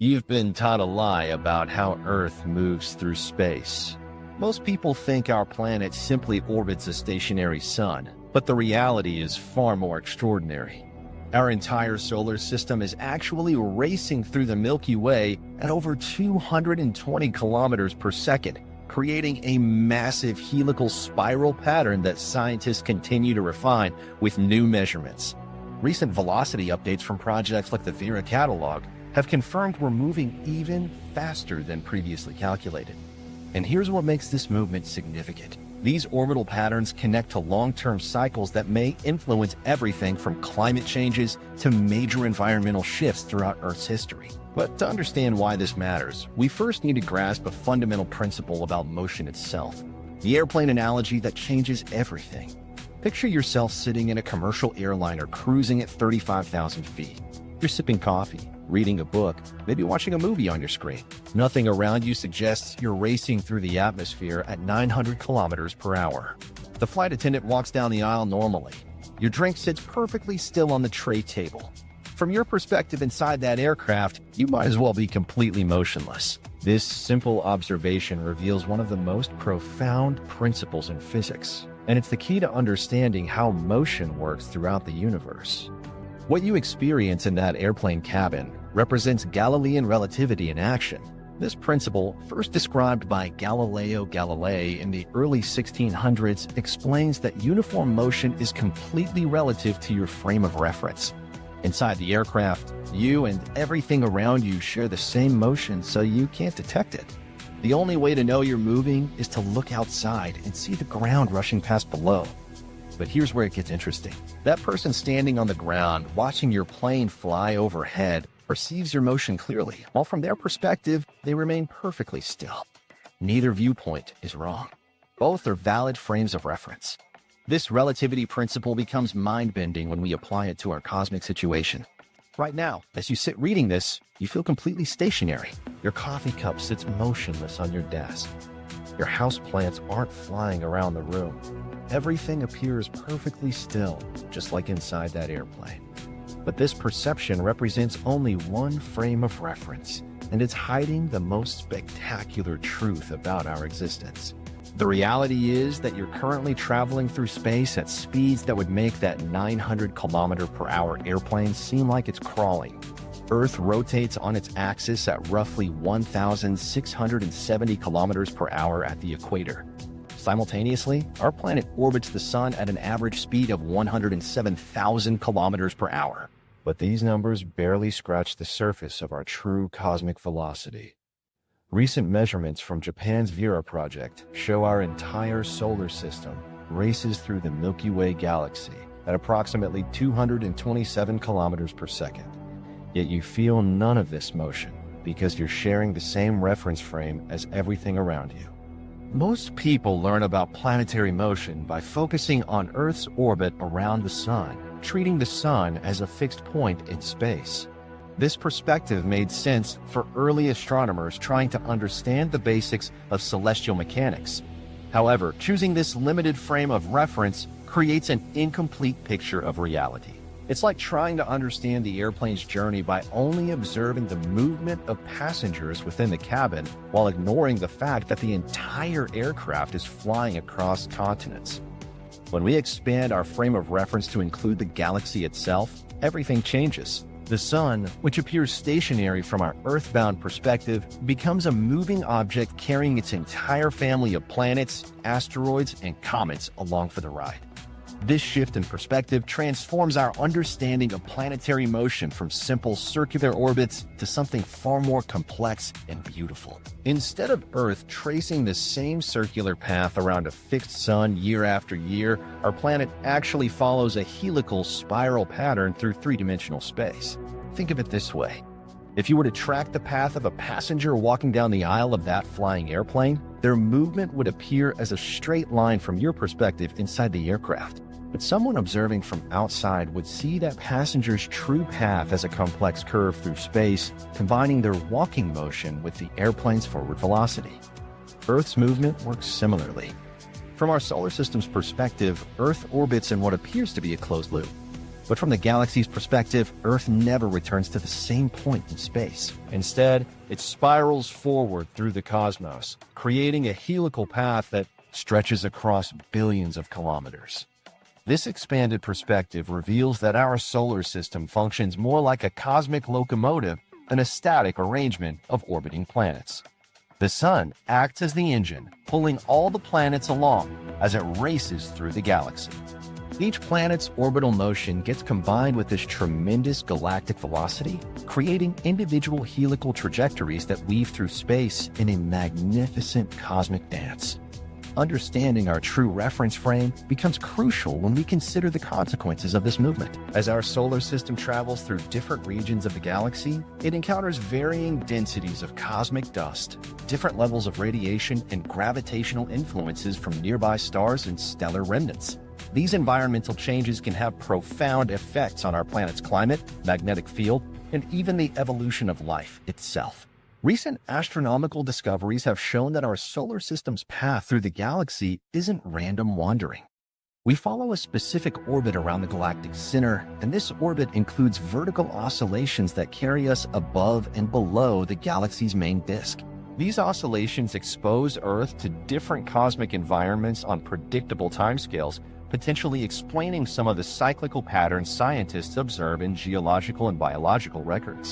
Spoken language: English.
You've been taught a lie about how Earth moves through space. Most people think our planet simply orbits a stationary sun, but the reality is far more extraordinary. Our entire solar system is actually racing through the Milky Way at over 220 kilometers per second, creating a massive helical spiral pattern that scientists continue to refine with new measurements. Recent velocity updates from projects like the Vera catalog have confirmed we're moving even faster than previously calculated. And here's what makes this movement significant. These orbital patterns connect to long-term cycles that may influence everything from climate changes to major environmental shifts throughout Earth's history. But to understand why this matters, we first need to grasp a fundamental principle about motion itself, the airplane analogy that changes everything. Picture yourself sitting in a commercial airliner cruising at 35,000 feet. You're sipping coffee, reading a book, maybe watching a movie on your screen. Nothing around you suggests you're racing through the atmosphere at 900 kilometers per hour. The flight attendant walks down the aisle normally. Your drink sits perfectly still on the tray table. From your perspective inside that aircraft, you might as well be completely motionless. This simple observation reveals one of the most profound principles in physics, and it's the key to understanding how motion works throughout the universe. What you experience in that airplane cabin represents Galilean relativity in action. This principle, first described by Galileo Galilei in the early 1600s, explains that uniform motion is completely relative to your frame of reference. Inside the aircraft, you and everything around you share the same motion, so you can't detect it. The only way to know you're moving is to look outside and see the ground rushing past below. But here's where it gets interesting. That person standing on the ground, watching your plane fly overhead, perceives your motion clearly, while from their perspective, they remain perfectly still. Neither viewpoint is wrong. Both are valid frames of reference. This relativity principle becomes mind-bending when we apply it to our cosmic situation. Right now, as you sit reading this, you feel completely stationary. Your coffee cup sits motionless on your desk. Your houseplants aren't flying around the room. Everything appears perfectly still, just like inside that airplane. But this perception represents only one frame of reference, and it's hiding the most spectacular truth about our existence. The reality is that you're currently traveling through space at speeds that would make that 900 km per hour airplane seem like it's crawling. Earth rotates on its axis at roughly 1,670 kilometers per hour at the equator. Simultaneously, our planet orbits the sun at an average speed of 107,000 kilometers per hour. But these numbers barely scratch the surface of our true cosmic velocity. Recent measurements from Japan's Vera project show our entire solar system races through the Milky Way galaxy at approximately 227 kilometers per second. Yet you feel none of this motion because you're sharing the same reference frame as everything around you. Most people learn about planetary motion by focusing on Earth's orbit around the sun, treating the sun as a fixed point in space. This perspective made sense for early astronomers trying to understand the basics of celestial mechanics. However, choosing this limited frame of reference creates an incomplete picture of reality. It's like trying to understand the airplane's journey by only observing the movement of passengers within the cabin while ignoring the fact that the entire aircraft is flying across continents. When we expand our frame of reference to include the galaxy itself, everything changes. The sun, which appears stationary from our earthbound perspective, becomes a moving object carrying its entire family of planets, asteroids, and comets along for the ride. This shift in perspective transforms our understanding of planetary motion from simple circular orbits to something far more complex and beautiful. Instead of Earth tracing the same circular path around a fixed sun year after year, our planet actually follows a helical spiral pattern through three-dimensional space. Think of it this way. If you were to track the path of a passenger walking down the aisle of that flying airplane, their movement would appear as a straight line from your perspective inside the aircraft. But someone observing from outside would see that passenger's true path as a complex curve through space, combining their walking motion with the airplane's forward velocity. Earth's movement works similarly. From our solar system's perspective, Earth orbits in what appears to be a closed loop. But from the galaxy's perspective, Earth never returns to the same point in space. Instead, it spirals forward through the cosmos, creating a helical path that stretches across billions of kilometers. This expanded perspective reveals that our solar system functions more like a cosmic locomotive than a static arrangement of orbiting planets. The Sun acts as the engine, pulling all the planets along as it races through the galaxy. Each planet's orbital motion gets combined with this tremendous galactic velocity, creating individual helical trajectories that weave through space in a magnificent cosmic dance. Understanding our true reference frame becomes crucial when we consider the consequences of this movement. As our solar system travels through different regions of the galaxy, it encounters varying densities of cosmic dust, different levels of radiation, and gravitational influences from nearby stars and stellar remnants. These environmental changes can have profound effects on our planet's climate, magnetic field, and even the evolution of life itself. Recent astronomical discoveries have shown that our solar system's path through the galaxy isn't random wandering. We follow a specific orbit around the galactic center, and this orbit includes vertical oscillations that carry us above and below the galaxy's main disk. These oscillations expose Earth to different cosmic environments on predictable timescales, potentially explaining some of the cyclical patterns scientists observe in geological and biological records.